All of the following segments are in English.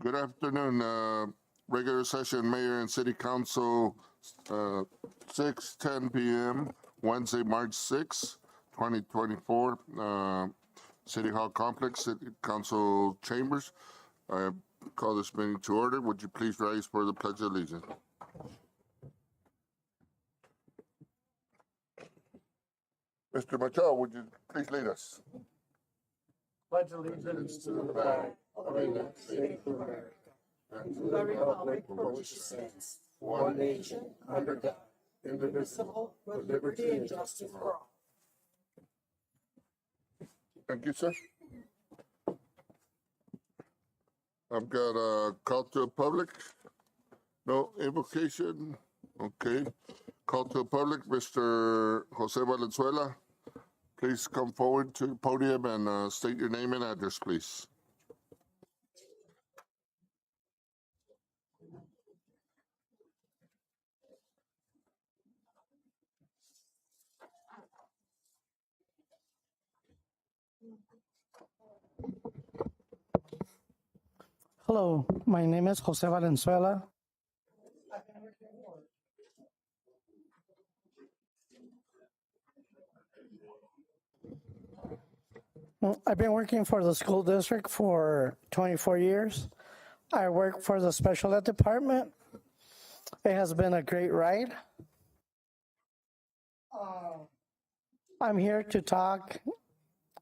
Good afternoon. Regular session, Mayor and City Council, 6:10 p.m., Wednesday, March 6, 2024. City Hall Complex, City Council Chambers. I call this meeting to order. Would you please rise for the Pledge of Allegiance? Mr. Machado, would you please lead us? Pledge allegiance to the flag of the United States of America and to the republic for which it stands, one nation, under God, indivisible, with liberty and justice for all. Thank you, sir. I've got a call to the public. No invocation. Okay. Call to the public. Mr. Jose Valenzuela, please come forward to the podium and state your name and address, please. Hello, my name is Jose Valenzuela. I've been working for the school district for 24 years. I work for the special ed department. It has been a great ride. I'm here to talk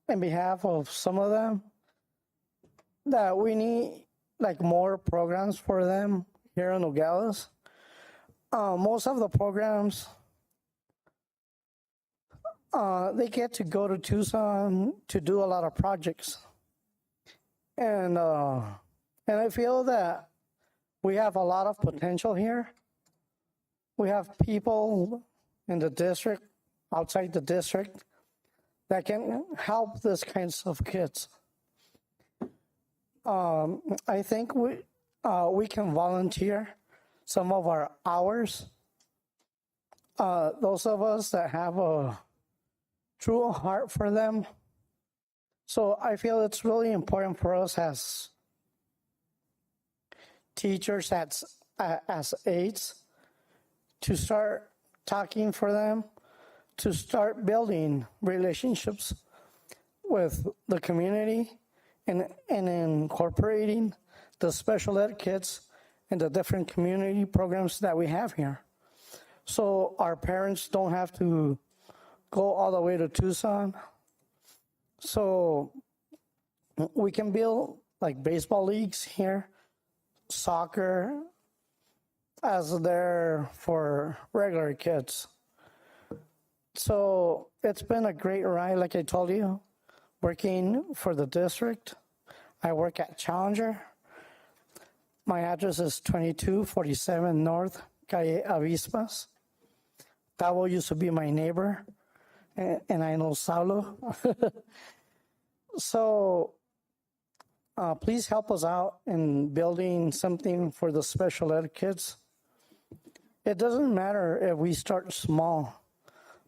on behalf of some of them that we need like more programs for them here in Nogales. Most of the programs, they get to go to Tucson to do a lot of projects. And I feel that we have a lot of potential here. We have people in the district, outside the district, that can help these kinds of kids. I think we can volunteer some of our hours. Those of us that have a true heart for them. So I feel it's really important for us as teachers, as aides, to start talking for them, to start building relationships with the community and incorporating the special ed kids in the different community programs that we have here. So our parents don't have to go all the way to Tucson. So we can build like baseball leagues here, soccer, as they're for regular kids. So it's been a great ride, like I told you, working for the district. I work at Challenger. My address is 2247 North Calle Avispas. Tavo used to be my neighbor, and I know Saulo. So please help us out in building something for the special ed kids. It doesn't matter if we start small,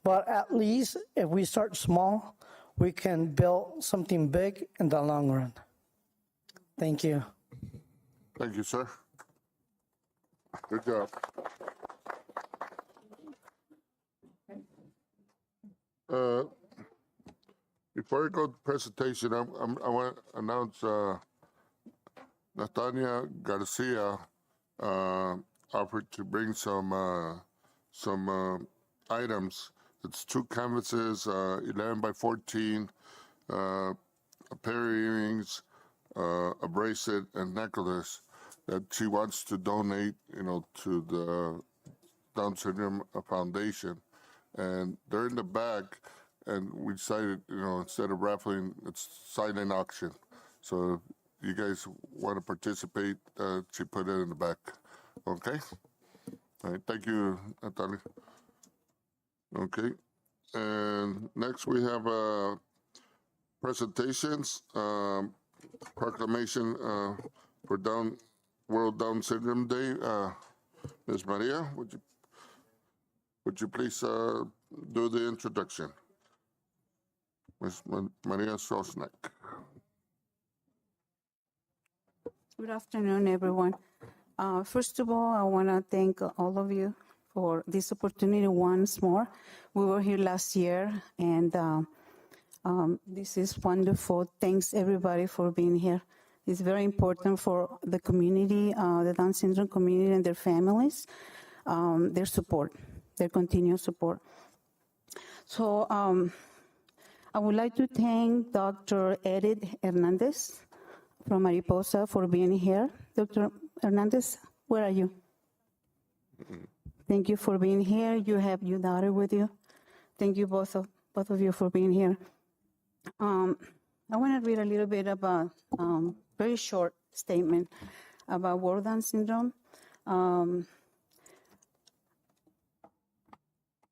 but at least if we start small, we can build something big in the long run. Thank you. Thank you, sir. Good job. Before I go to presentation, I want to announce Natania Garcia offered to bring some items. It's 2 canvases, 11 by 14, a pair of earrings, a bracelet, and necklace that she wants to donate, to the Down Syndrome Foundation. And they're in the back, and we decided, instead of raffling, it's silent auction. So if you guys want to participate, she put it in the back. Okay? All right, thank you, Natalia. Okay, and next we have presentations, proclamation for World Down Syndrome Day. Ms. Maria, would you please do the introduction? Ms. Maria Sosnek. Good afternoon, everyone. First of all, I want to thank all of you for this opportunity once more. We were here last year, and this is wonderful. Thanks, everybody, for being here. It's very important for the community, the Down syndrome community and their families, their support, their continued support. So I would like to thank Dr. Edith Hernandez from Mariposa for being here. Dr. Hernandez, where are you? Thank you for being here. You have your daughter with you. Thank you both of you for being here. I want to read a little bit about very short statement about World Down syndrome.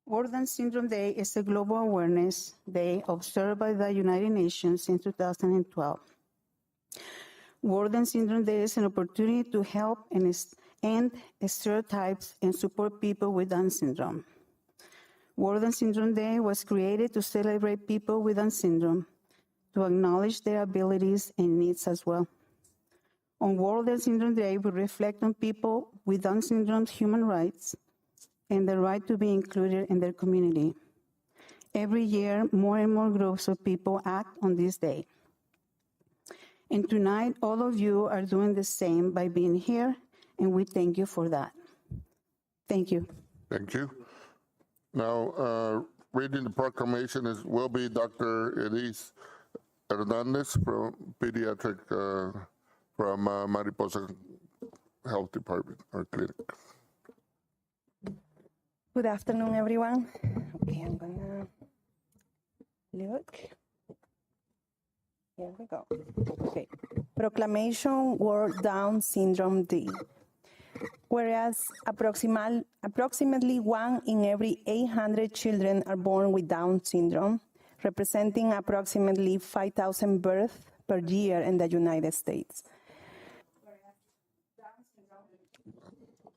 World Down Syndrome Day is a global awareness day observed by the United Nations in 2012. World Down Syndrome Day is an opportunity to help and end stereotypes and support people with Down syndrome. World Down Syndrome Day was created to celebrate people with Down syndrome, to acknowledge their abilities and needs as well. On World Down Syndrome Day, we reflect on people with Down syndrome's human rights and the right to be included in their community. Every year, more and more groups of people act on this day. And tonight, all of you are doing the same by being here, and we thank you for that. Thank you. Thank you. Now, reading the proclamation will be Dr. Edith Hernandez from Pediatric, from Mariposa Health Department or Clinic. Good afternoon, everyone. Okay, I'm gonna look. Here we go. Okay. Proclamation World Down Syndrome Day. Whereas approximately 1 in every 800 children are born with Down syndrome, representing approximately 5,000 births per year in the United States.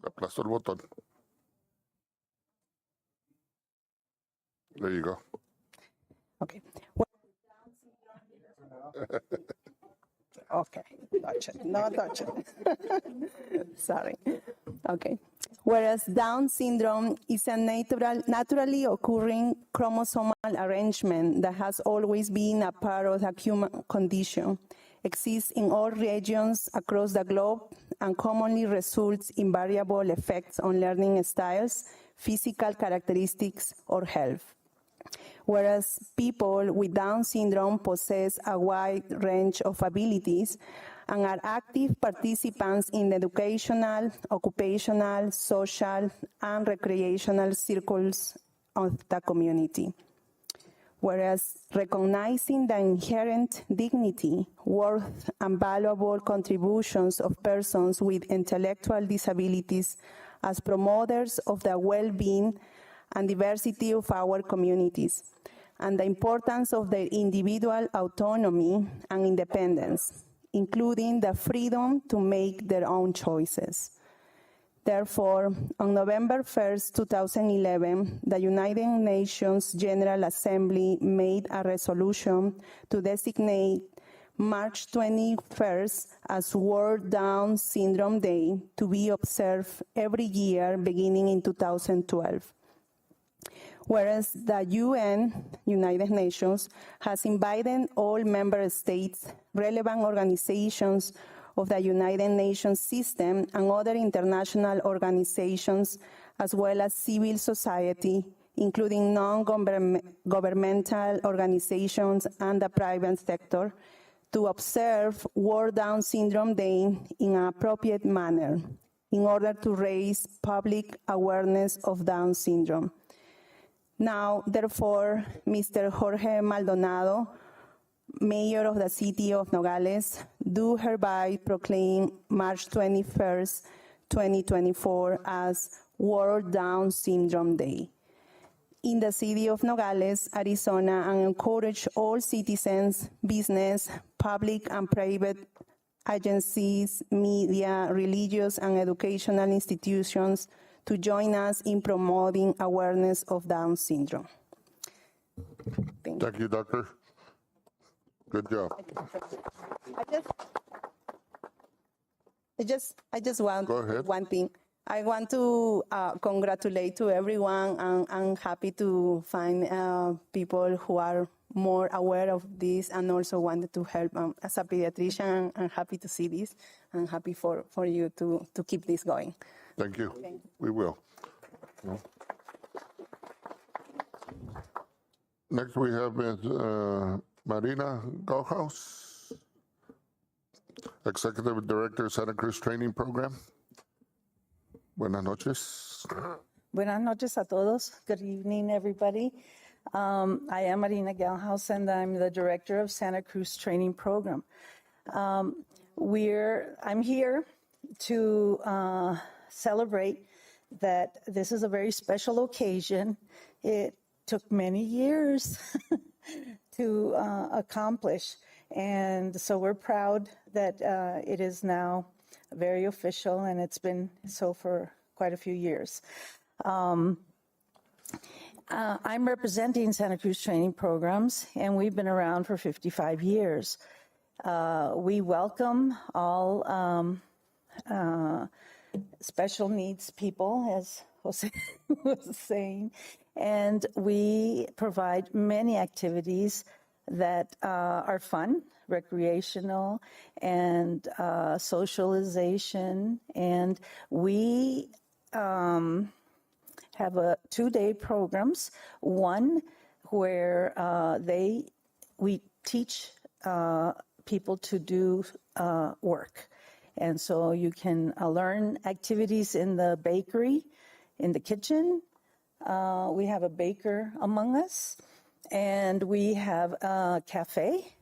Aplastó el botón. There you go. Okay. Okay, touch it. No, touch it. Sorry. Okay. Whereas Down syndrome is a naturally occurring chromosomal arrangement that has always been a part of the human condition, exists in all regions across the globe, and commonly results in variable effects on learning styles, physical characteristics, or health. Whereas people with Down syndrome possess a wide range of abilities and are active participants in educational, occupational, social, and recreational circles of the community. Whereas recognizing the inherent dignity, worth, and valuable contributions of persons with intellectual disabilities as promoters of the well-being and diversity of our communities, and the importance of their individual autonomy and independence, including the freedom to make their own choices. Therefore, on November 1st, 2011, the United Nations General Assembly made a resolution to designate March 21st as World Down Syndrome Day to be observed every year beginning in 2012. Whereas the UN, United Nations, has invited all member states, relevant organizations of the United Nations system, and other international organizations, as well as civil society, including non-governmental organizations and the private sector, to observe World Down Syndrome Day in an appropriate manner in order to raise public awareness of Down syndrome. Now, therefore, Mr. Jorge Maldonado, Mayor of the City of Nogales, do hereby proclaim March 21st, 2024 as World Down Syndrome Day in the City of Nogales, Arizona, and encourage all citizens, business, public and private agencies, media, religious and educational institutions to join us in promoting awareness of Down syndrome. Thank you, Doctor. Good job. I just want Go ahead. one thing. I want to congratulate to everyone. And I'm happy to find people who are more aware of this and also wanted to help. As a pediatrician, I'm happy to see this. I'm happy for you to keep this going. Thank you. We will. Next, we have Ms. Marina Gauhaus, Executive Director, Santa Cruz Training Program. Buenas noches. Buenas noches a todos. Good evening, everybody. I am Marina Galhaus, and I'm the director of Santa Cruz Training Program. I'm here to celebrate that this is a very special occasion. It took many years to accomplish, and so we're proud that it is now very official, and it's been so for quite a few years. I'm representing Santa Cruz Training Programs, and we've been around for 55 years. We welcome all special needs people, as Jose was saying, and we provide many activities that are fun, recreational, and socialization. And we have a 2-day programs, one where we teach people to do work. And so you can learn activities in the bakery, in the kitchen. We have a baker among us, and we have a cafe,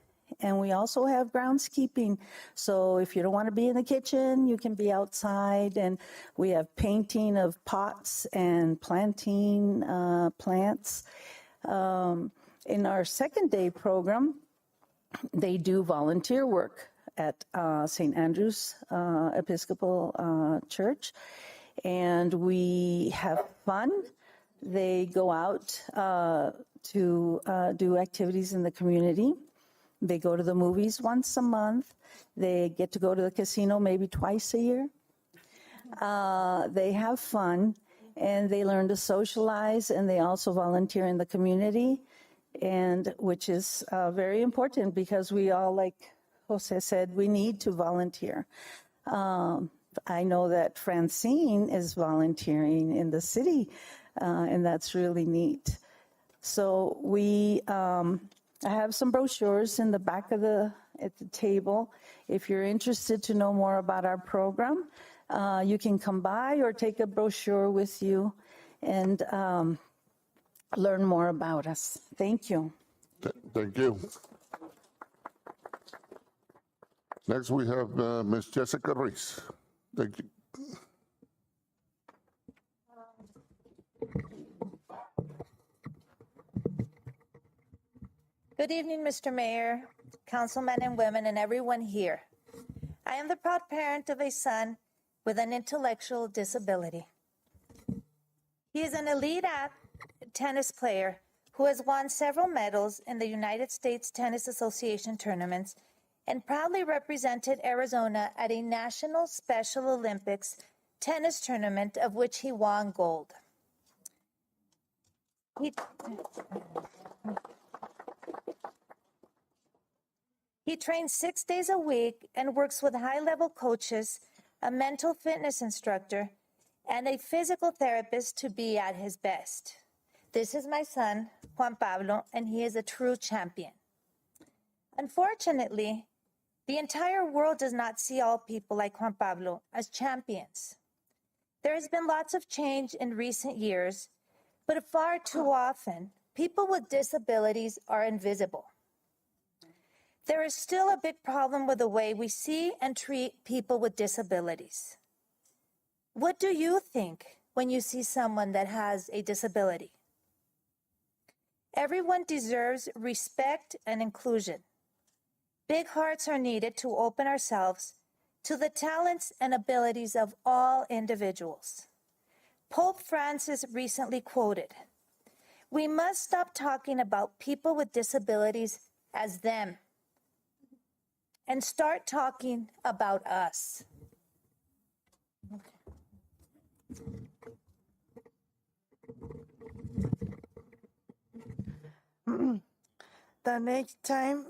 and we also have groundskeeping. So if you don't want to be in the kitchen, you can be outside, and we have painting of pots and planting plants. In our 2nd-day program, they do volunteer work at St. Andrew's Episcopal Church, and we have fun. They go out to do activities in the community. They go to the movies once a month. They get to go to the casino maybe twice a year. They have fun, and they learn to socialize, and they also volunteer in the community, and which is very important because we all, like Jose said, we need to volunteer. I know that Francine is volunteering in the city, and that's really neat. So I have some brochures in the back at the table. If you're interested to know more about our program, you can come by or take a brochure with you and learn more about us. Thank you. Thank you. Next, we have Ms. Jessica Reese. Thank you. Good evening, Mr. Mayor, councilmen and women, and everyone here. I am the proud parent of a son with an intellectual disability. He is an elite tennis player who has won several medals in the United States Tennis Association tournaments and proudly represented Arizona at a National Special Olympics tennis tournament of which he won gold. He trains 6 days a week and works with high-level coaches, a mental fitness instructor, and a physical therapist to be at his best. This is my son, Juan Pablo, and he is a true champion. Unfortunately, the entire world does not see all people like Juan Pablo as champions. There has been lots of change in recent years, but far too often, people with disabilities are invisible. There is still a big problem with the way we see and treat people with disabilities. What do you think when you see someone that has a disability? Everyone deserves respect and inclusion. Big hearts are needed to open ourselves to the talents and abilities of all individuals. Pope Francis recently quoted, "We must stop talking about people with disabilities as them, and start talking about us. The next time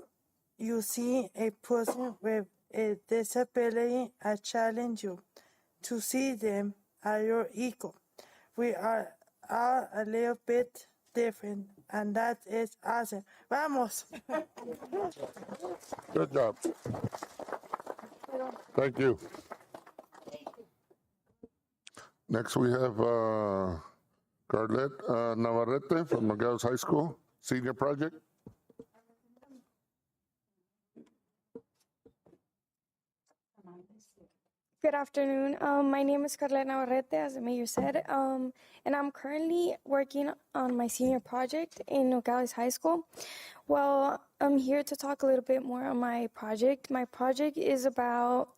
you see a person with a disability, I challenge you to see them as your equal. We are all a little bit different, and that is awesome. Vamos! Good job. Thank you. Next, we have Carlette Navarrete from Nogales High School, Senior Project. Good afternoon. My name is Carla Navarrete, as the mayor said, and I'm currently working on my senior project in Nogales High School. Well, I'm here to talk a little bit more on my project. My project is about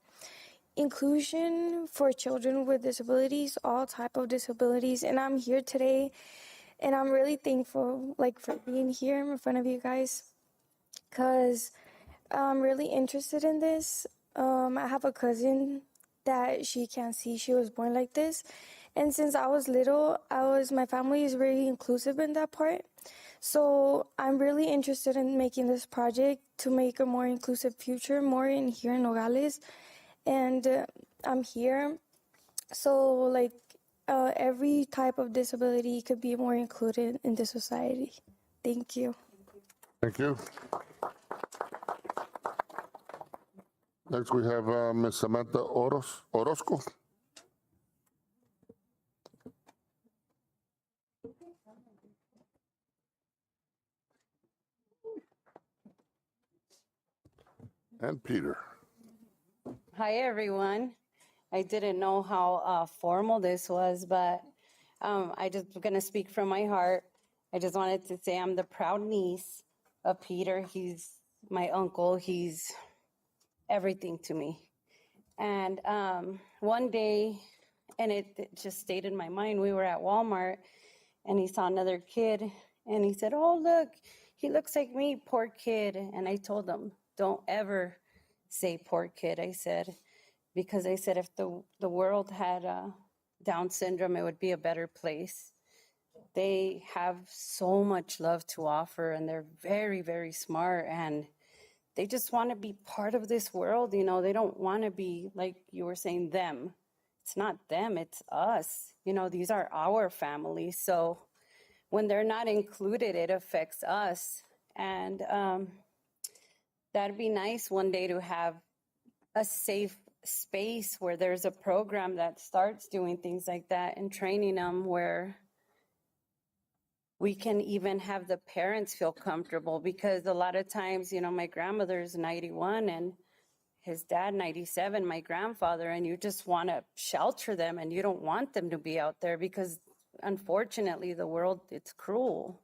inclusion for children with disabilities, all type of disabilities, and I'm here today, and I'm really thankful, for being here in front of you guys, because I'm really interested in this. I have a cousin that she can't see. She was born like this. And since I was little, my family is very inclusive in that part. So I'm really interested in making this project to make a more inclusive future, more in here in Nogales. And I'm here. So every type of disability could be more included in the society. Thank you. Thank you. Next, we have Ms. Samantha Orozco. And Peter. Hi, everyone. I didn't know how formal this was, but I just going to speak from my heart. I just wanted to say I'm the proud niece of Peter. He's my uncle. He's everything to me. And one day, and it just stayed in my mind, we were at Walmart, and he saw another kid, and he said, "Oh, look, he looks like me, poor kid." And I told him, "Don't ever say poor kid," I said, because I said if the world had Down syndrome, it would be a better place. They have so much love to offer, and they're very, very smart, and they just want to be part of this world. They don't want to be, like you were saying, them. It's not them, it's us. These are our families. So when they're not included, it affects us. And that'd be nice one day to have a safe space where there's a program that starts doing things like that and training them, where we can even have the parents feel comfortable, because a lot of times, my grandmother's 91 and his dad 97, my grandfather, and you just want to shelter them, and you don't want them to be out there because unfortunately the world, it's cruel,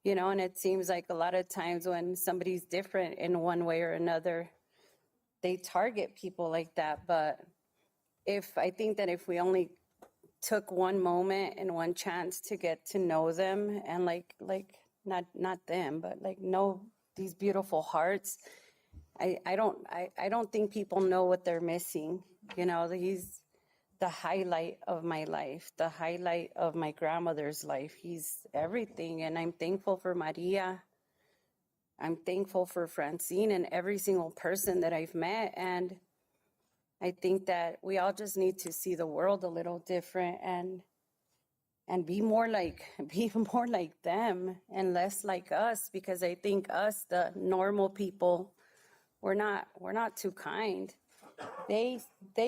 and it seems like a lot of times when somebody's different in one way or another, they target people like that. But I think that if we only took one moment and one chance to get to know them, and not them, but know these beautiful hearts, I don't think people know what they're missing. He's the highlight of my life, the highlight of my grandmother's life. He's everything, and I'm thankful for Maria. I'm thankful for Francine and every single person that I've met. And I think that we all just need to see the world a little different and be more like them and less like us, because I think us, the normal people, we're not too kind. They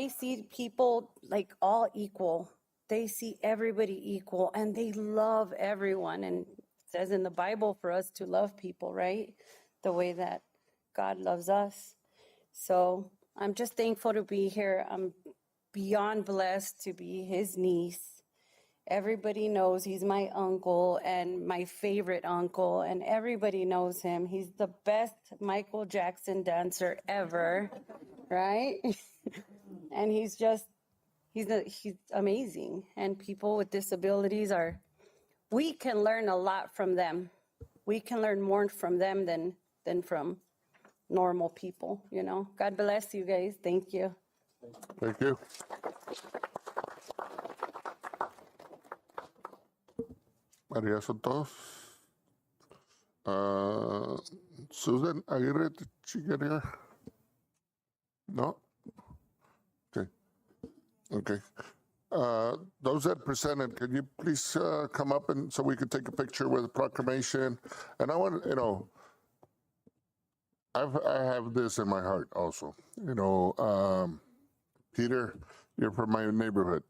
see people like all equal. They see everybody equal, and they love everyone. And it says in the Bible for us to love people, right? The way that God loves us. So I'm just thankful to be here. I'm beyond blessed to be his niece. Everybody knows he's my uncle and my favorite uncle, and everybody knows him. He's the best Michael Jackson dancer ever, right? And he's amazing. And people with disabilities we can learn a lot from them. We can learn more from them than from normal people, you know. God bless you guys. Thank you. Thank you. María, son todos. Susan Aguirre, did she get here? No? Okay. Okay. Those that presented, can you please come up and so we could take a picture with the proclamation? And I want to, you know, I have this in my heart also. You know, Peter, you're from my neighborhood.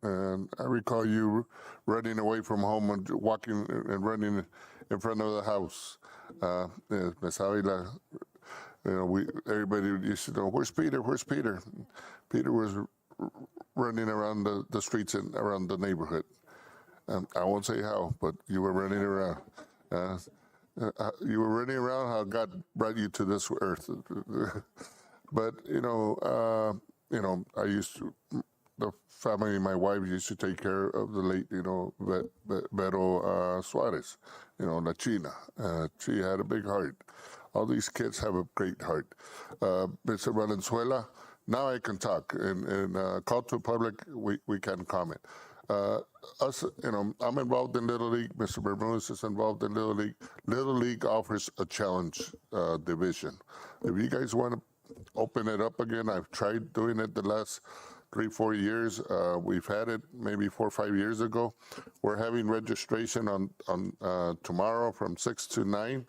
And I recall you running away from home and walking and running in front of the house. Miss Avila, you know, everybody used to know, where's Peter? Where's Peter? Peter was running around the streets and around the neighborhood. I won't say how, but you were running around. You were running around how God brought you to this earth. But, you know, I used to, the family, my wife used to take care of the late, you know, Vero Suarez, you know, La China. She had a big heart. All these kids have a great heart. Mr. Valenzuela, now I can talk. In Call to Public, we can comment. Us, you know, I'm involved in Little League. Mr. Bermudez is involved in Little League. Little League offers a challenge division. If you guys want to open it up again, I've tried doing it the last 3-4 years. We've had it maybe 4 or 5 years ago. We're having registration on tomorrow from 6 to 9.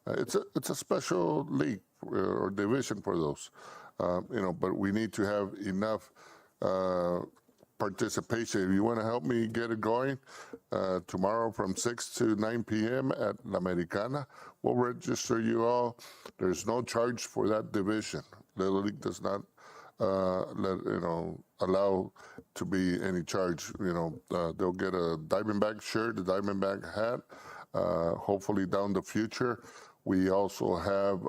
It's a special league or division for those, you know. But we need to have enough participation. If you want to help me get it going, tomorrow from 6 to 9 p.m. at La Americana, we'll register you all. There's no charge for that division. Little League does not allow to be any charge. You know, they'll get a Diamondback shirt, a Diamondback hat. Hopefully down the future, we also have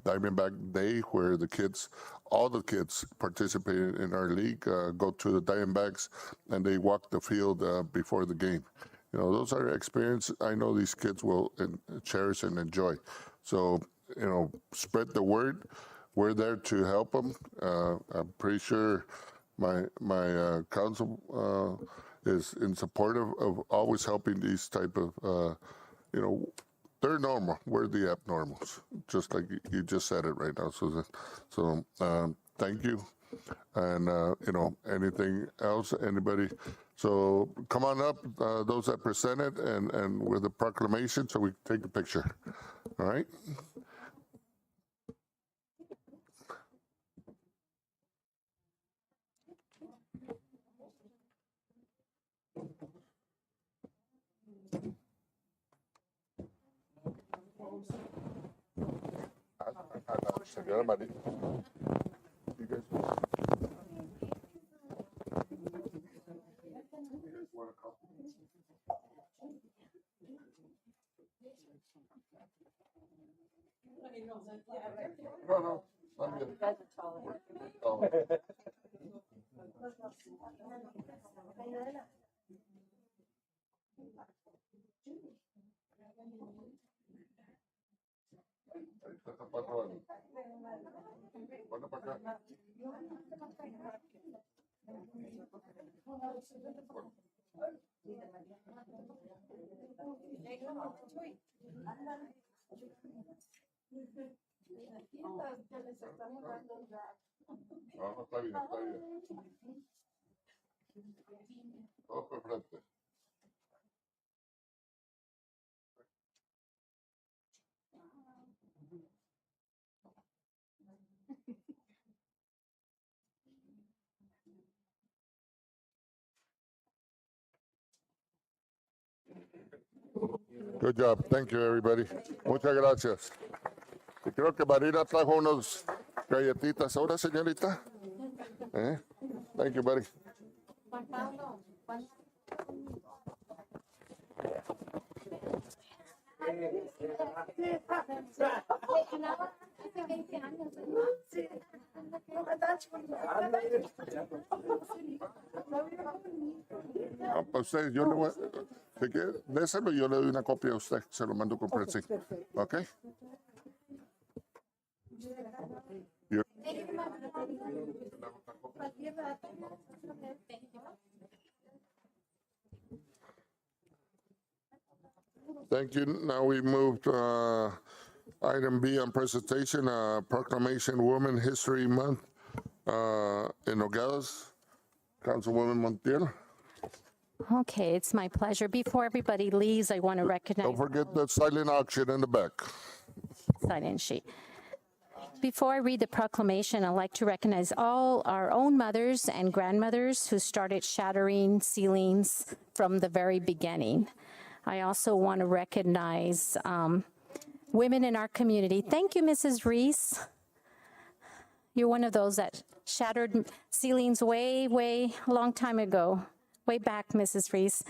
Diamondback Day where the kids, all the kids participating in our league, go to the Diamondbacks and they walk the field before the game. You know, those are experiences I know these kids will cherish and enjoy. So, you know, spread the word. We're there to help them. I'm pretty sure my council is in support of always helping these type of, you know, they're normal. We're the abnormals, just like you just said it right now, Susan. So thank you. And, you know, anything else, anybody? So come on up, those that presented, and with the proclamation so we can take a picture. All right? Señora María. You guys want a copy? No, I'm good. Oh. Ahí está tapando el... Bueno, para acá. No, está bien, está bien. Todo por frente. Good job. Thank you, everybody. Muchas gracias. Y creo que Marina trajo unos galletitas ahora, señorita. Thank you, buddy. No, para usted, yo le voy a... Si quiere, déselo y yo le doy una copia a usted. Se lo mando con prensa. ¿Ok? You- Thank you. Now we move to item B on presentation, proclamation Women History Month in Nogales. Councilwoman Montiel. Okay, it's my pleasure. Before everybody leaves, I want to recognize Don't forget the silent auction in the back. sign-in sheet. Before I read the proclamation, I'd like to recognize all our own mothers and grandmothers who started shattering ceilings from the very beginning. I also want to recognize women in our community. Thank you, Mrs. Reese. You're one of those that shattered ceilings way a long time ago. Way back, Mrs. Reese.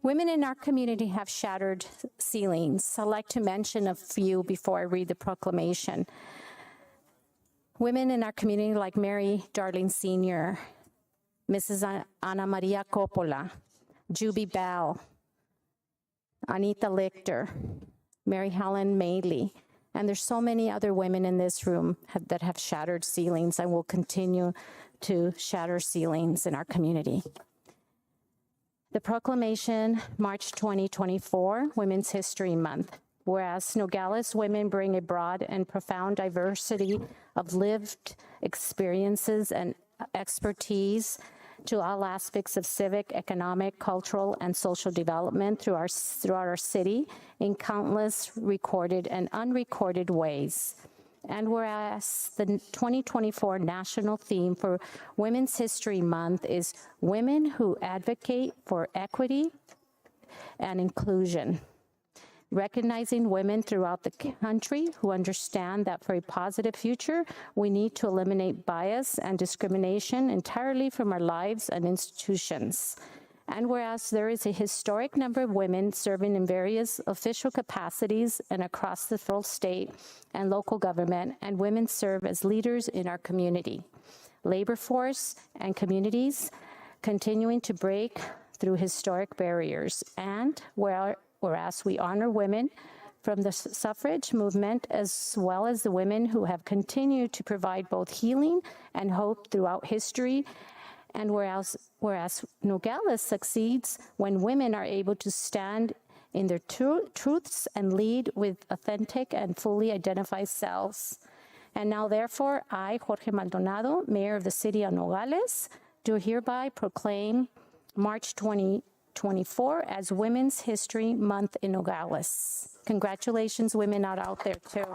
Women in our community have shattered ceilings. I'd like to mention a few before I read the proclamation. Women in our community like Mary Darling Sr., Mrs. Ana Maria Coppola, Juby Bell, Anita Lichter, Mary Helen Maley, and there's so many other women in this room that have shattered ceilings and will continue to shatter ceilings in our community. The proclamation, March 2024, Women's History Month. Whereas Nogales women bring a broad and profound diversity of lived experiences and expertise to all aspects of civic, economic, cultural, and social development throughout our city in countless recorded and unrecorded ways. And whereas the 2024 national theme for Women's History Month is Women Who Advocate for Equity and Inclusion, recognizing women throughout the country who understand that for a positive future, we need to eliminate bias and discrimination entirely from our lives and institutions. And whereas there is a historic number of women serving in various official capacities and across the federal, state, and local government, and women serve as leaders in our community, labor force, and communities, continuing to break through historic barriers. And whereas we honor women from the suffrage movement, as well as the women who have continued to provide both healing and hope throughout history. And whereas Nogales succeeds when women are able to stand in their truths and lead with authentic and fully identified selves. And now, therefore, I, Jorge Maldonado, Mayor of the City of Nogales, do hereby proclaim March 2024 as Women's History Month in Nogales. Congratulations, women out there, too.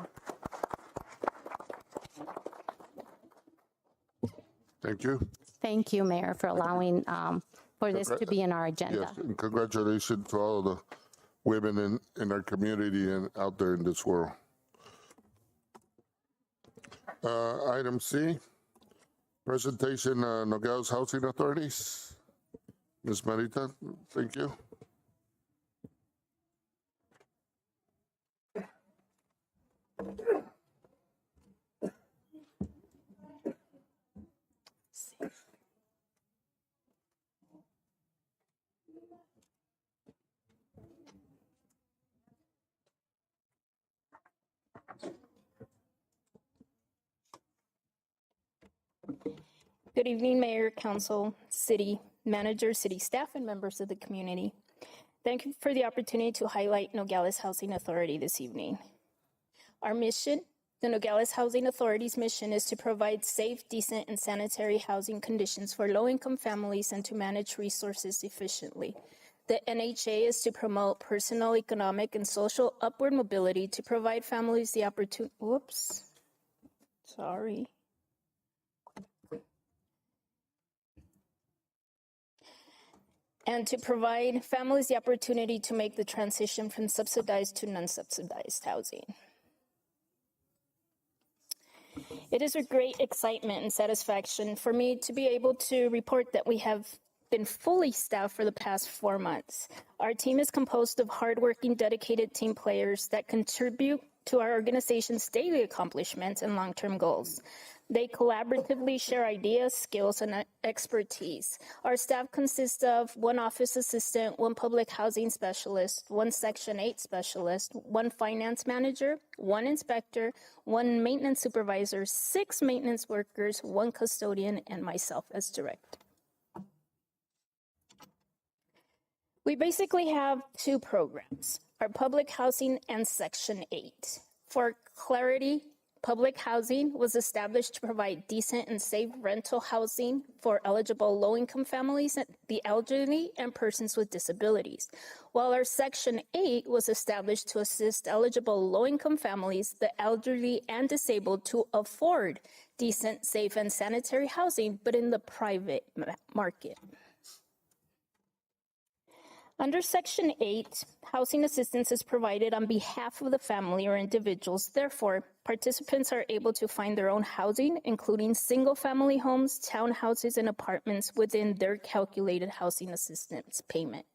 Thank you. Thank you, Mayor, for allowing for this to be in our agenda. Yes, and congratulations to all the women in our community and out there in this world. Item C, presentation, Nogales Housing Authorities. Ms. Marita, thank you. Good evening, Mayor, Council, City Manager, City staff, and members of the community. Thank you for the opportunity to highlight Nogales Housing Authority this evening. Our mission, the Nogales Housing Authority's mission, is to provide safe, decent, and sanitary housing conditions for low-income families and to manage resources efficiently. The NHA is to promote personal, economic, and social upward mobility to provide families the opportunity, and to provide families the opportunity to make the transition from subsidized to non-subsidized housing. It is a great excitement and satisfaction for me to be able to report that we have been fully staffed for the past 4 months. Our team is composed of hardworking, dedicated team players that contribute to our organization's daily accomplishments and long-term goals. They collaboratively share ideas, skills, and expertise. Our staff consists of 1 office assistant, 1 public housing specialist, 1 Section 8 specialist, 1 finance manager, 1 inspector, 1 maintenance supervisor, 6 maintenance workers, 1 custodian, and myself as director. We basically have 2 programs, our public housing and Section 8. For clarity, public housing was established to provide decent and safe rental housing for eligible low-income families, the elderly, and persons with disabilities, while our Section 8 was established to assist eligible low-income families, the elderly, and disabled to afford decent, safe, and sanitary housing, but in the private market. Under Section 8, housing assistance is provided on behalf of the family or individuals. Therefore, participants are able to find their own housing, including single-family homes, townhouses, and apartments within their calculated housing assistance payment.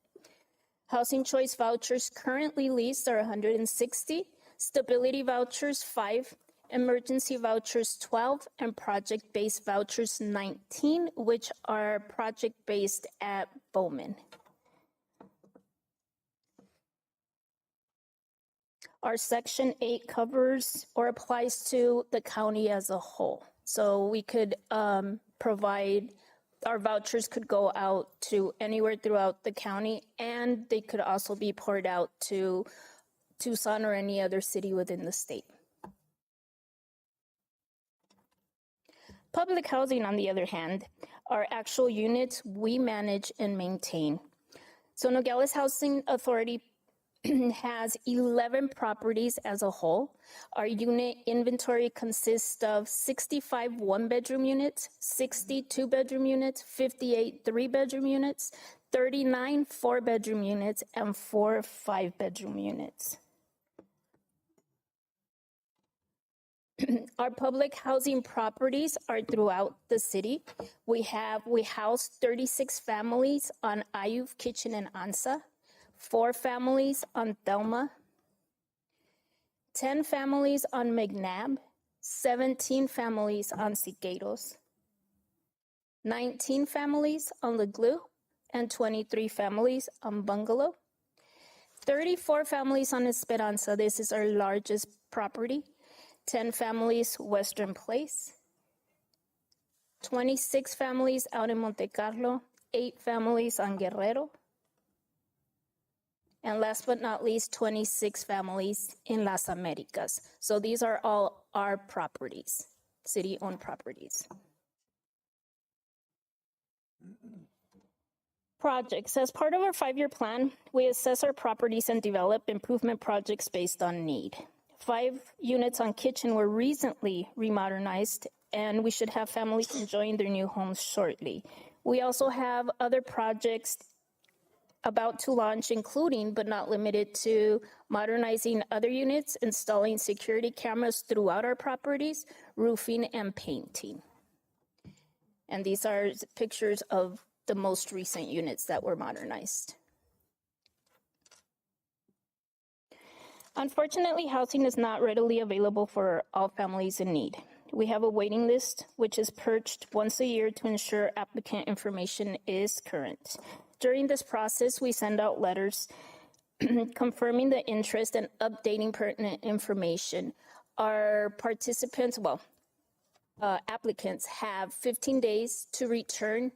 Housing choice vouchers currently leased are 160, stability vouchers 5, emergency vouchers 12, and project-based vouchers 19, which are project-based at Bowman. Our Section 8 covers or applies to the county as a whole. So we could provide, our vouchers could go out to anywhere throughout the county, and they could also be poured out to Tucson or any other city within the state. Public housing, on the other hand, are actual units we manage and maintain. So Nogales Housing Authority has 11 properties as a whole. Our unit inventory consists of 65 one-bedroom units, 60 two-bedroom units, 58 three-bedroom units, 39 four-bedroom units, and 4 five-bedroom units. Our public housing properties are throughout the city. We house 36 families on Ayuf, Kitchen, and Ansa, 4 families on Thelma, 10 families on McNabb, 17 families on Siqueiros, 19 families on Leglue, and 23 families on Bungalow, 34 families on Esperanza. This is our largest property. 10 families Western Place, 26 families out in Monte Carlo, 8 families on Guerrero, and last but not least, 26 families in Las Americas. So these are all our properties, city-owned properties. Projects. As part of our 5-year plan, we assess our properties and develop improvement projects based on need. 5 units on Kitchen were recently remodernized, and we should have families enjoying their new homes shortly. We also have other projects about to launch, including but not limited to modernizing other units, installing security cameras throughout our properties, roofing, and painting. And these are pictures of the most recent units that were modernized. Unfortunately, housing is not readily available for all families in need. We have a waiting list, which is purged once a year to ensure applicant information is current. During this process, we send out letters confirming the interest and updating pertinent information. Our participants, applicants have 15 days to return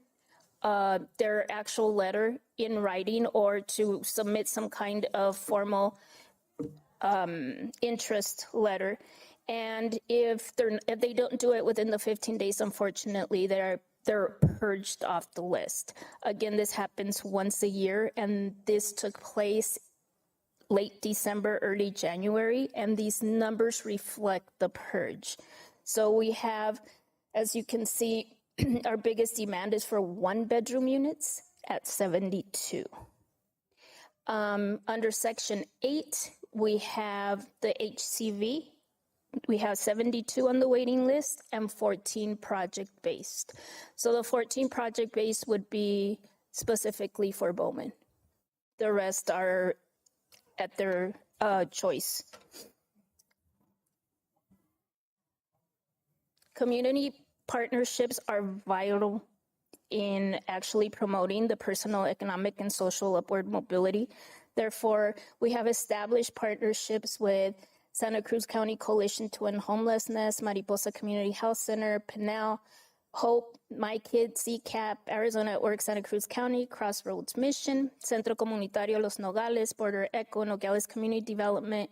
their actual letter in writing or to submit some kind of formal interest letter. And if they don't do it within the 15 days, unfortunately, they're purged off the list. Again, this happens once a year, and this took place late December, early January, and these numbers reflect the purge. So we have, as you can see, our biggest demand is for 1-bedroom units at 72. Under Section 8, we have the HCV. We have 72 on the waiting list and 14 project-based. So the 14 project-based would be specifically for Bowman. The rest are at their choice. Community partnerships are vital in actually promoting the personal, economic, and social upward mobility. Therefore, we have established partnerships with Santa Cruz County Coalition to End Homelessness, Mariposa Community Health Center, Pinal, Hope, My Kids, CCAP, Arizona at Work, Santa Cruz County, Crossroads Mission, Centro Comunitario Los Nogales, Border Echo, Nogales Community Development,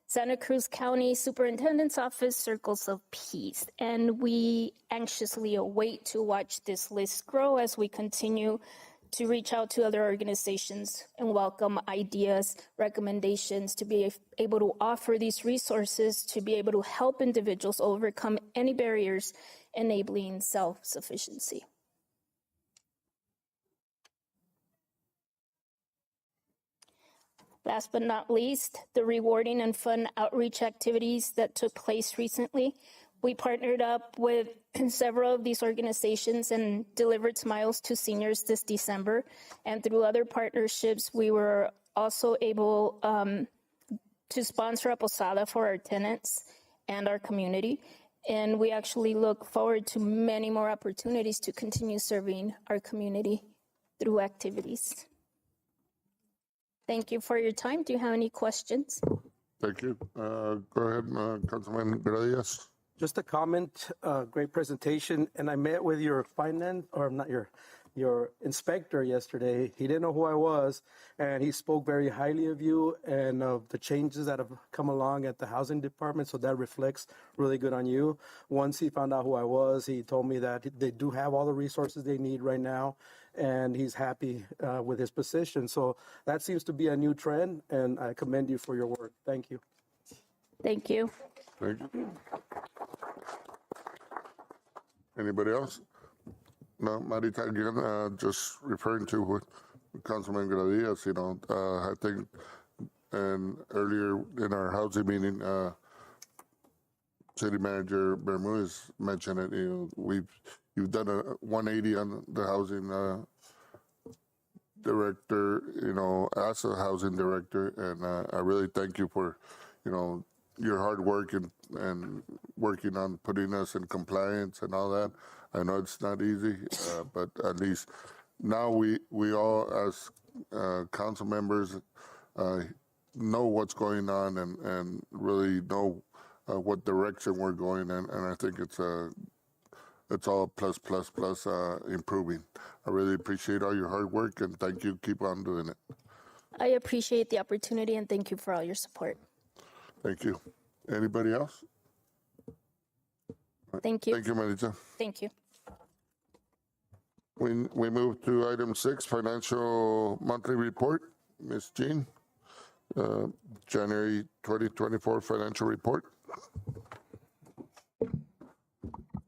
Santa Cruz County Superintendent's Office, Circles of Peace. And we anxiously await to watch this list grow as we continue to reach out to other organizations and welcome ideas, recommendations to be able to offer these resources to be able to help individuals overcome any barriers enabling self-sufficiency. Last but not least, the rewarding and fun outreach activities that took place recently. We partnered up with several of these organizations and delivered smiles to seniors this December. And through other partnerships, we were also able to sponsor a posada for our tenants and our community. And we actually look forward to many more opportunities to continue serving our community through activities. Thank you for your time. Do you have any questions? Thank you. Go ahead, Councilman Gradias. Just a comment, great presentation. And I met with your your inspector yesterday. He didn't know who I was, and he spoke very highly of you and of the changes that have come along at the housing department. So that reflects really good on you. Once he found out who I was, he told me that they do have all the resources they need right now, and he's happy with his position. So that seems to be a new trend, and I commend you for your work. Thank you. Thank you. Thank you. Anybody else? No, Marita, again, just referring to what Councilman Gradias, I think, and earlier in our housing meeting, City Manager Bermudez mentioned it. You've done a 180 on the housing director, as a housing director, and I really thank you for, your hard work and working on putting us in compliance and all that. I know it's not easy, but at least now we all as council members know what's going on and really know what direction we're going in, and I think it's all plus improving. I really appreciate all your hard work, and thank you. Keep on doing it. I appreciate the opportunity and thank you for all your support. Thank you. Anybody else? Thank you. Thank you, Marita. Thank you. We move to item 6, financial monthly report. Ms. Jean, January 2024 financial report.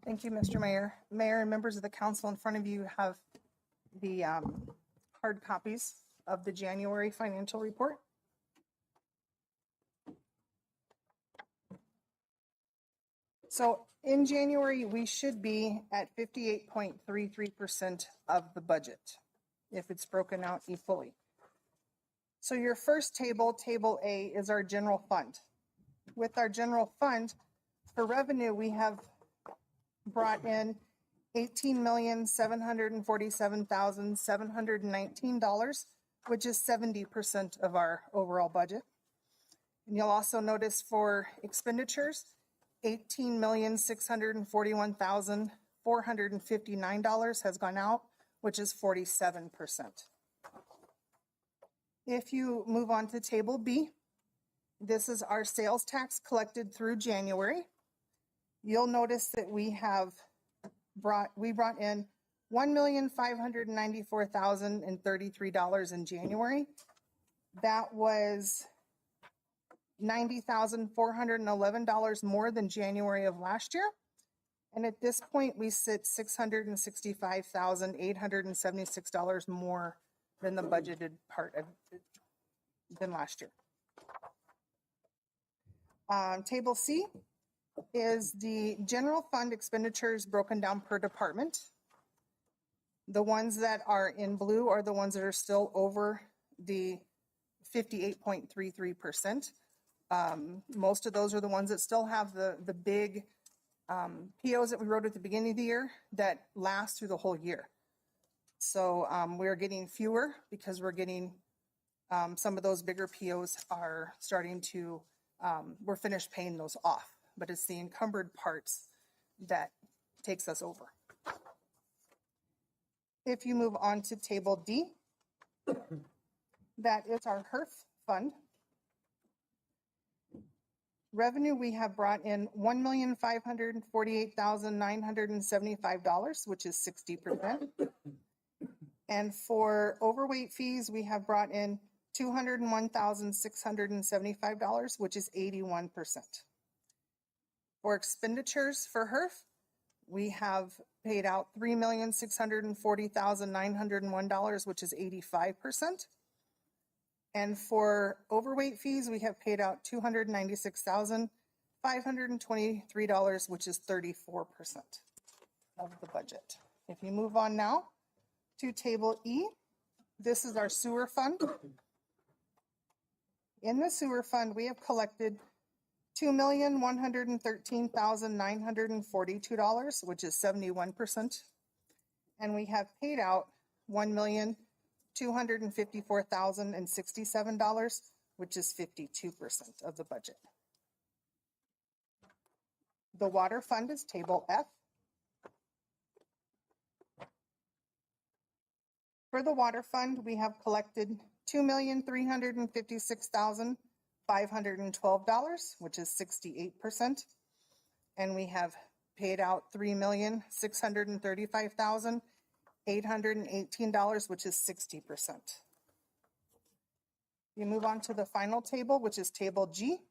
Thank you, Mr. Mayor. Mayor and members of the council, in front of you have the hard copies of the January financial report. So in January, we should be at 58.33% of the budget, if it's broken out equally. So your first table, Table A, is our general fund. With our general fund, for revenue, we have brought in $18,747,719, which is 70% of our overall budget. And you'll also notice for expenditures, $18,641,459 has gone out, which is 47%. If you move on to Table B, this is our sales tax collected through January. You'll notice that we brought in $1,594,033 in January. That was $90,411 more than January of last year. And at this point, we sit $665,876 more than the budgeted part of than last year. Table C is the general fund expenditures broken down per department. The ones that are in blue are the ones that are still over the 58.33%. Most of those are the ones that still have the big POs that we wrote at the beginning of the year that last through the whole year. So we're getting fewer because we're getting some of those bigger POs are starting to, we're finished paying those off, but it's the encumbered parts that takes us over. If you move on to table D, that is our HERF fund. Revenue, we have brought in $1,548,975, which is 60%. And for overweight fees, we have brought in $201,675, which is 81%. For expenditures for HERF, we have paid out $3,640,901, which is 85%. And for overweight fees, we have paid out $296,523, which is 34% of the budget. If you move on now to table E, this is our sewer fund. In the sewer fund, we have collected $2,113,942, which is 71%. And we have paid out $1,254,067, which is 52% of the budget. The water fund is table F. For the water fund, we have collected $2,356,512, which is 68%. And we have paid out $3,635,818, which is 60%. You move on to the final table, which is table G.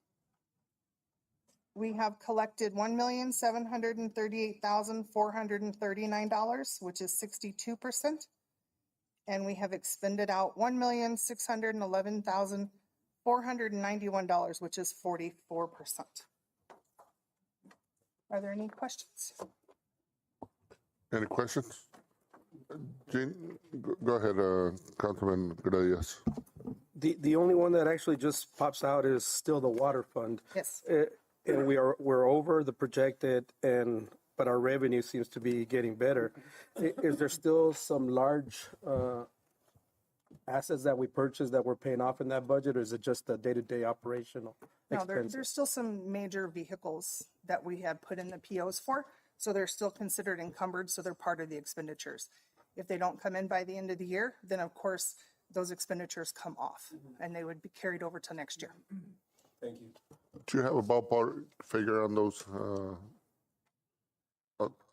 We have collected $1,738,439, which is 62%. And we have expended out $1,611,491, which is 44%. Are there any questions? Any questions? Gene, go ahead, Councilman Gradius. The only one that actually just pops out is still the water fund. Yes. And we're over the projected, but our revenue seems to be getting better. Is there still some large assets that we purchased that we're paying off in that budget, or is it just the day-to-day operational No, expenses? there's still some major vehicles that we have put in the POs for, so they're still considered encumbered, so they're part of the expenditures. If they don't come in by the end of the year, then of course those expenditures come off and they would be carried over to next year. Thank you. Do you have a ballpark figure on those,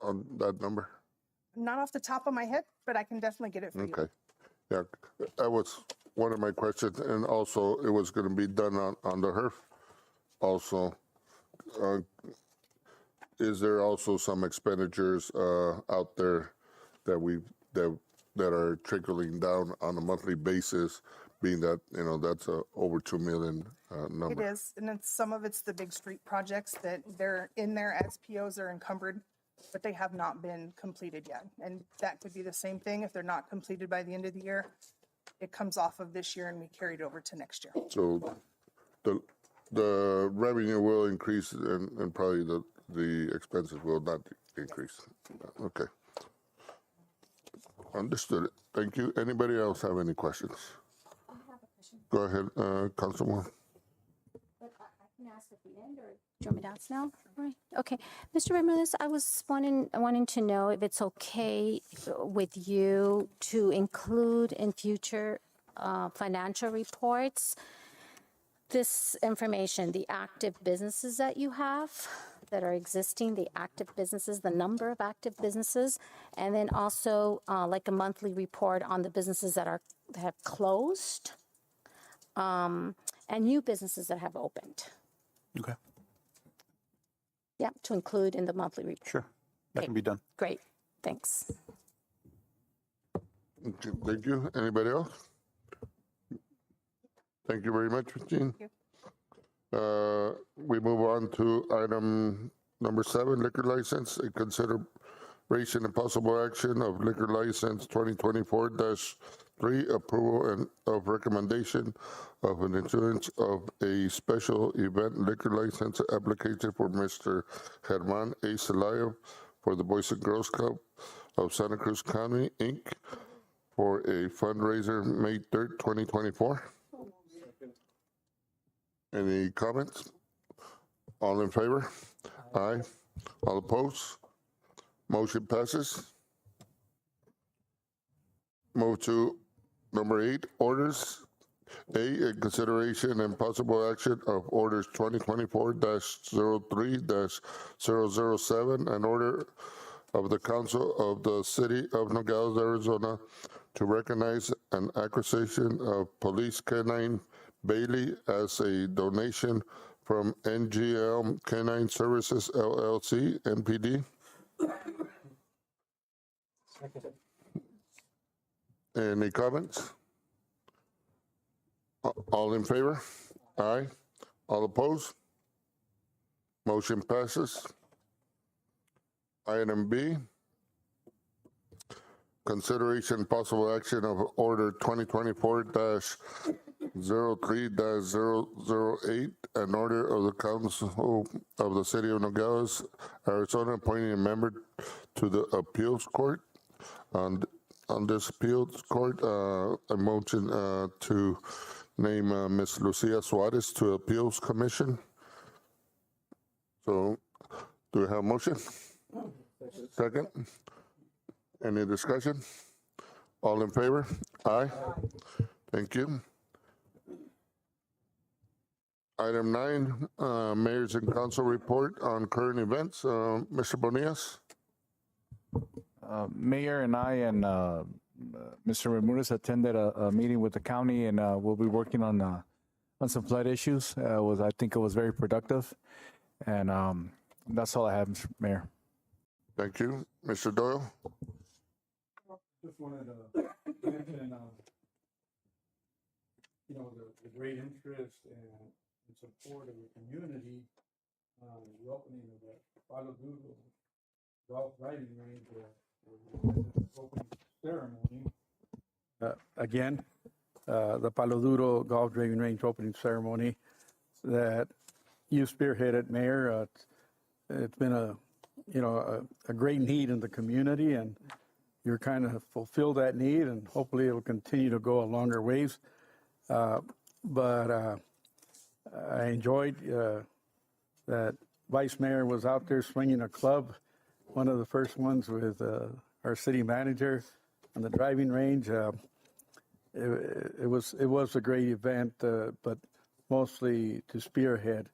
on that number? Not off the top of my head, but I can definitely get it for you. Okay. Yeah, that was one of my questions, and also it was going to be done on the HERF. Also, is there also some expenditures out there that are trickling down on a monthly basis, being that that's a over $2 million number? It is, and then some of it's the big street projects that they're in there as POs are encumbered, but they have not been completed yet. And that could be the same thing. If they're not completed by the end of the year, it comes off of this year and we carry it over to next year. So the revenue will increase and probably the expenses will not increase. Okay. Understood. Thank you. Anybody else have any questions? I have a question. Go ahead, Councilwoman. But I can ask at the end, or do you want me to ask now? Right. Okay. Mr. Ramirez, I was wanting to know if it's okay with you to include in future financial reports this information, the active businesses that you have that are existing, the active businesses, the number of active businesses, and then also like a monthly report on the businesses that have closed, and new businesses that have opened. Okay. Yeah, to include in the monthly report. Sure. That can be done. Great. Thanks. Okay, thank you. Anybody else? Thank you very much, Gene. Thank We move on to item number 7, liquor license. A consideration and possible action of liquor license 2024-20 3, approval of recommendation of an issuance of a special event liquor license application for Mr. Germán A. Celaya for the Boys and Girls Club of Santa Cruz County, Inc., for a fundraiser May 3rd, 2024. Any comments? All in favor? Aye. All opposed? Motion passes. Move to number 8, orders. A, in consideration and possible action of orders 2024-03-007, an order of the Council of the City of Nogales, Arizona, to recognize an acquisition of Police Canine Bailey as a donation from NGL Canine Services LLC, NPD. Any comments? All in favor? Aye. All opposed? Motion passes. Item B, consideration and possible action of order 2024-03-008, an order of the Council of the City of Nogales, Arizona, appointing a member to the Appeals Court. On this Appeals Court, a motion to name Ms. Lucia Suarez to Appeals Commission. So, do we have a motion? Second. Any discussion? All in favor? Aye. Thank you. Item 9, Mayor's and Council report on current events. Mr. Bonillas? Mayor and I and Mr. Ramirez attended a meeting with the county, and we'll be working on some flood issues. I think it was very productive, and that's all I have, Mr. Mayor. Thank you. Mr. Doyle? Just wanted to mention, the great interest and support of the community, the opening of the Palo Duro golf driving range, opening ceremony. Again, the Palo Duro golf driving range opening ceremony that you spearheaded, Mayor. It's been a great need in the community, and you're kind of fulfilled that need, and hopefully it'll continue to go a longer ways. But I enjoyed that Vice Mayor was out there swinging a club, one of the first ones with our city manager on the driving range. It was a great event, but mostly to spearhead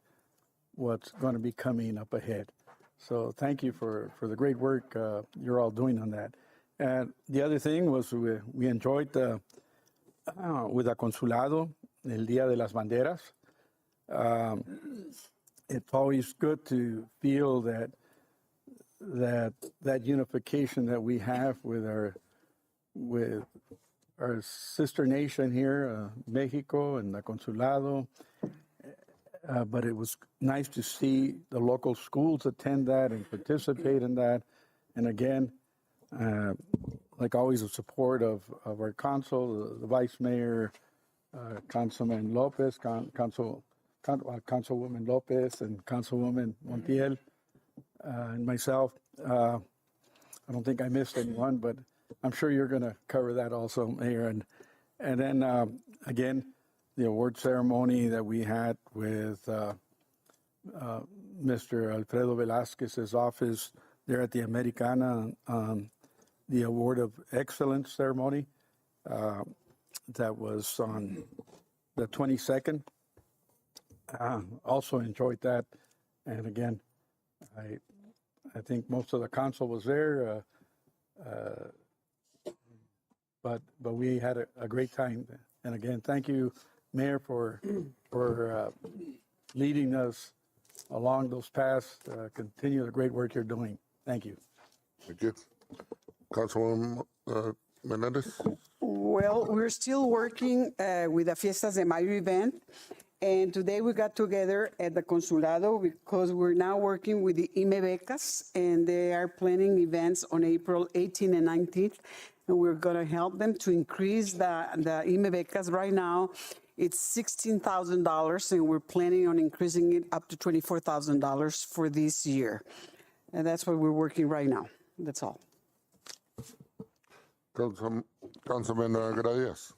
what's going to be coming up ahead. So thank you for the great work you're all doing on that. And the other thing was we enjoyed with the Consulado, el Día de las Banderas. It's always good to feel that unification that we have with our sister nation here, Mexico, and the Consulado. But it was nice to see the local schools attend that and participate in that. And again, like always, the support of our consul, the vice mayor, Councilman Lopez, Councilwoman Lopez, and Councilwoman Montiel, and myself. I don't think I missed anyone, but I'm sure you're going to cover that also, Mayor. And then again, the award ceremony that we had with Mr. Alfredo Velazquez's office there at the Americana, the Award of Excellence ceremony that was on the 22nd. Also enjoyed that. And again, I think most of the council was there, but we had a great time. And again, thank you, Mayor, for leading us along those paths. Continue the great work you're doing. Thank you. Thank you. Councilwoman Menendez? Well, we're still working with the Fiestas de Mayo event. And today we got together at the Consulado because we're now working with the IME Becas, and they are planning events on April 18th and 19th. and we're going to help them to increase the IME becas. Right now, it's $16,000, and we're planning on increasing it up to $24,000 for this year. And that's what we're working right now. That's all. Councilman Gradius.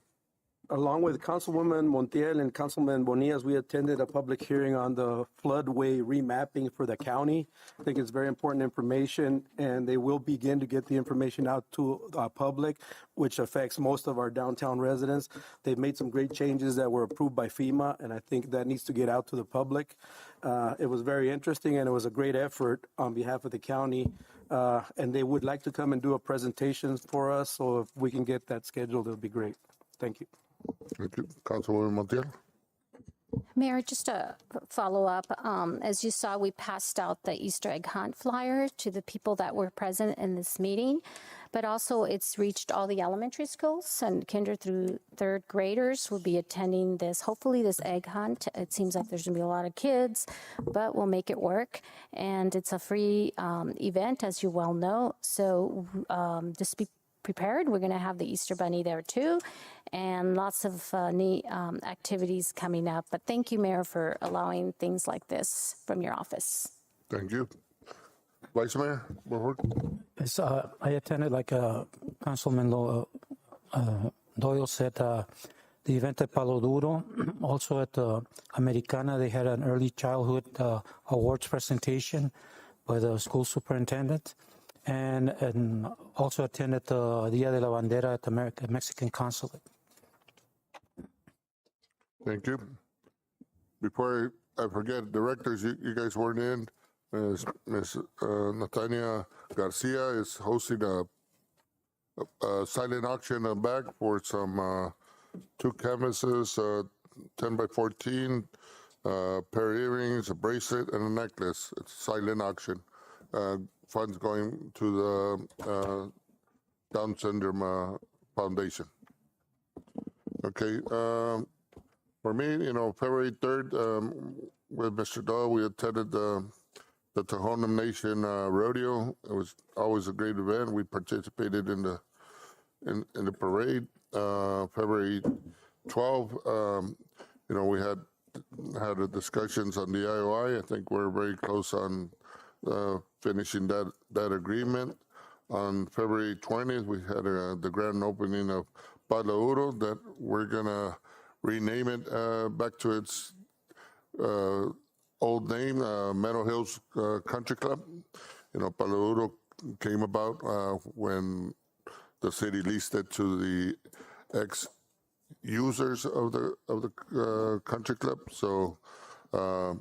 Along with Councilwoman Montiel and Councilman Bonias, we attended a public hearing on the floodway remapping for the county. I think it's very important information, and they will begin to get the information out to public, which affects most of our downtown residents. They've made some great changes that were approved by FEMA, and I think that needs to get out to the public. It was very interesting, and it was a great effort on behalf of the county, and they would like to come and do a presentation for us, so if we can get that scheduled, it'll be great. Thank you. Thank you. Councilwoman Montiel. Mayor, just a follow-up. As you saw, we passed out the Easter egg hunt flyer to the people that were present in this meeting, but also it's reached all the elementary schools, and kinder through third graders will be attending this, hopefully this egg hunt. It seems like there's going to be a lot of kids, but we'll make it work. And it's a free event, as you well know. So just be prepared. We're going to have the Easter Bunny there too, and lots of neat activities coming up. But thank you, Mayor, for allowing things like this from your office. Thank you. Vice Mayor, Yes, I attended, like Councilman Doyle said, the event at Palo Duro. Also at Americana, they had an early childhood awards presentation by the school superintendent. And also attended the Dia de la Bandera at the Mexican Consulate. thank you. Before I forget, directors, you guys weren't in. Ms. Natania Garcia is hosting a silent auction in the back for some 2 canvases, 10 by 14, a pair of earrings, a bracelet, and a necklace. It's a silent auction. Funds going to the Down Syndrome Foundation. Okay, for me, February 3rd, with Mr. Dahl, we attended the Tohono Nation Rodeo. It was always a great event. We participated in the parade. February 12th, we had the discussions on the IOI. I think we're very close on finishing that agreement. On February 20th, we had the grand opening of Palo Duro that we're gonna rename it back to its old name, Meadow Hills Country Club. Palo Duro came about when the city leased it to the ex-users of the country club. So, I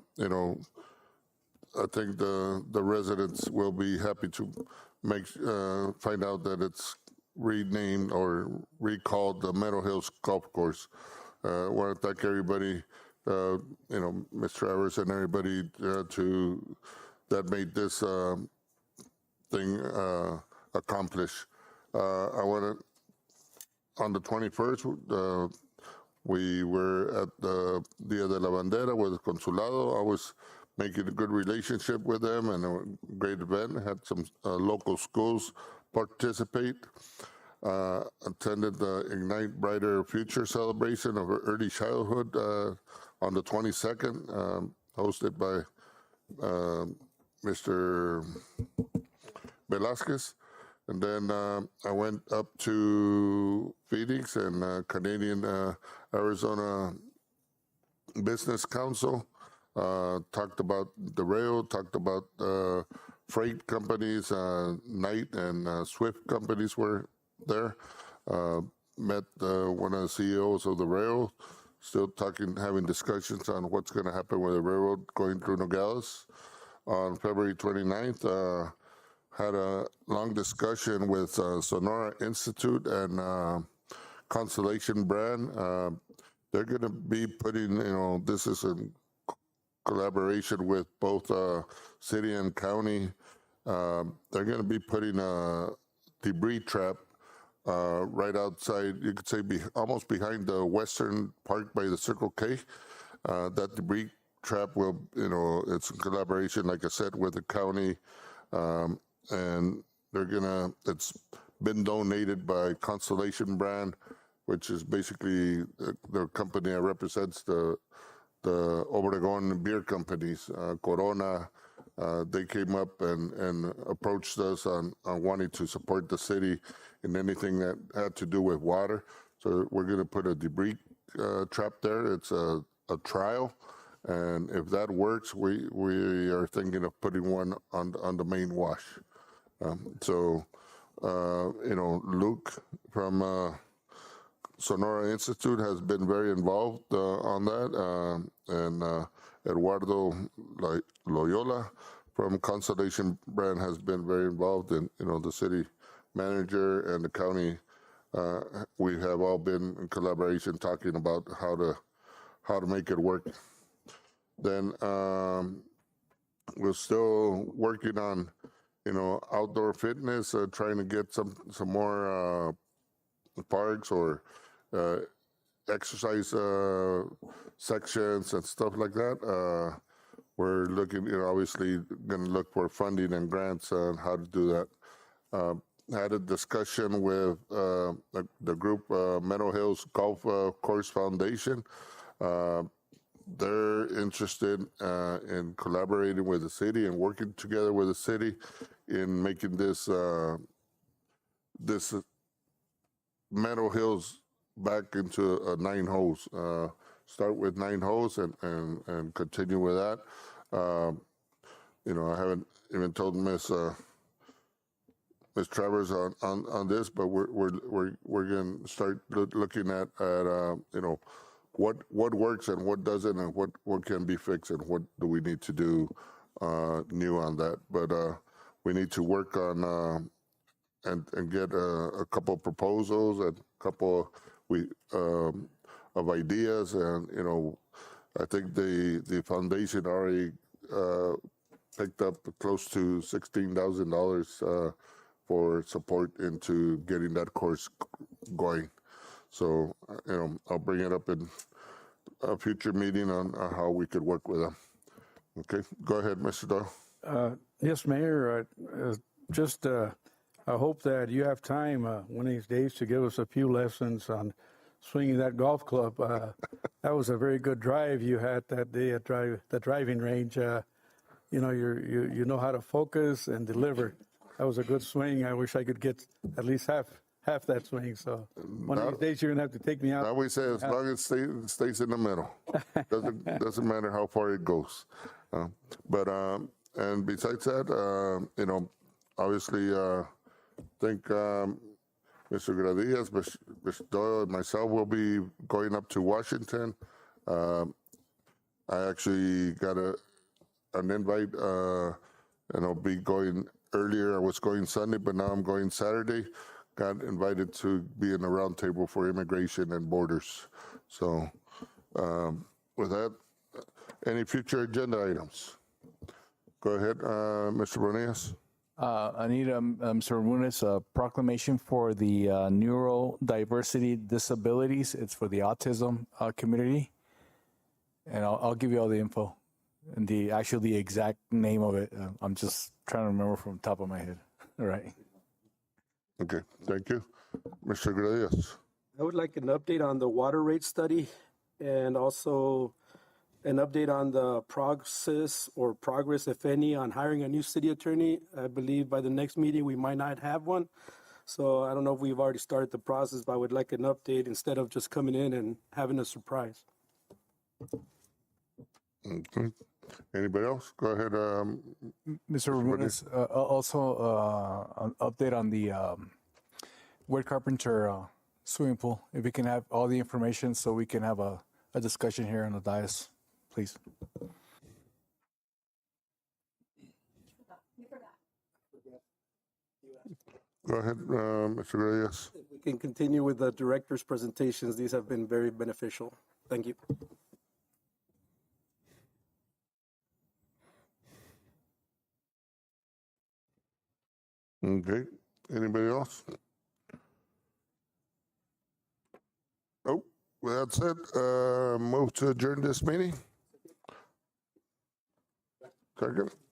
think the residents will be happy to find out that it's renamed or recalled the Meadow Hills Golf Course. I want to thank everybody, Ms. Travers and everybody that made this thing accomplish. I want to, on the 21st, we were at the Dia de la Bandera with the Consulado. I was making a good relationship with them, and a great event. Had some local schools participate. Attended the Ignite Brighter Future celebration of early childhood on the 22nd, hosted by Mr. Velasquez. And then I went up to Phoenix and Canadian Arizona Business Council. Talked about the rail, talked about freight companies, Knight and Swift companies were there. Met one of the CEOs of the rail, still having discussions on what's going to happen with the railroad going through Nogales. On February 29th, had a long discussion with Sonora Institute and Constellation Brand. They're going to be putting, this is a collaboration with both city and county. They're going to be putting a debris trap right outside, you could say almost behind the Western Park by the Circle K. That debris trap will, it's in collaboration, like I said, with the county. And it's been donated by Constellation Brand, which is basically the company that represents the Obregon beer companies, Corona. They came up and approached us on wanting to support the city in anything that had to do with water. So we're going to put a debris trap there. It's a trial. And if that works, we are thinking of putting one on the main wash. Luke from Sonora Institute has been very involved on that, and Eduardo Loyola from Constellation Brand has been very involved in, the city manager and the county. We have all been in collaboration talking about how to make it work. Then we're still working on, outdoor fitness, trying to get some more parks or exercise sections and stuff like that. We're looking, obviously going to look for funding and grants on how to do that. Had a discussion with the group Meadow Hills Golf Course Foundation. They're interested in collaborating with the city and working together with the city in making this Meadow Hills back into 9 holes. Start with 9 holes and continue with that. I haven't even told Miss Travers on this, but we're going to start looking at what works and what doesn't, and what can be fixed, and what do we need to do new on that. But we need to work on and get a couple of proposals and a couple of ideas, and I think the foundation already picked up close to $16,000 for support into getting that course going. So, I'll bring it up in a future meeting on how we could work with them. Okay, go ahead, Mr. Doyle. Yes, Mayor. I hope that you have time one of these days to give us a few lessons on swinging that golf club. That was a very good drive you had that day at the driving range. You know how to focus and deliver. That was a good swing. I wish I could get at least half that swing. So one of these days you're gonna have to take me out. I always say as long as it stays in the middle, doesn't matter how far it goes. And besides that, obviously, I think Mr. Gradillas, Mr. Doyle, and myself will be going up to Washington. I actually got an invite, and I'll be going earlier. I was going Sunday, but now I'm going Saturday. Got invited to be in the roundtable for immigration and borders. So with that, any future agenda items? Go ahead, Mr. Bonillas. I need, Mr. Ramones, a proclamation for the neurodiversity disabilities. It's for the autism community. And I'll give you all the info and the exact name of it. I'm just trying to remember from the top of my head. All right. Okay, thank you. Mr. Gradillas. I would like an update on the water rate study and also an update on the progress, if any, on hiring a new city attorney. I believe by the next meeting we might not have one. So I don't know if we've already started the process, but I would like an update instead of just coming in and having a surprise. Okay. Anybody else? Go ahead. Mr. Ramones, also an update on the Wade Carpenter swimming pool. If we can have all the information so we can have a discussion here on the dais, please. Go ahead, Mr. Reyes. We can continue with the director's presentations. These have been very beneficial. Thank you. Okay. Anybody else? Oh, well, that's it. Move to adjourn this meeting. Second.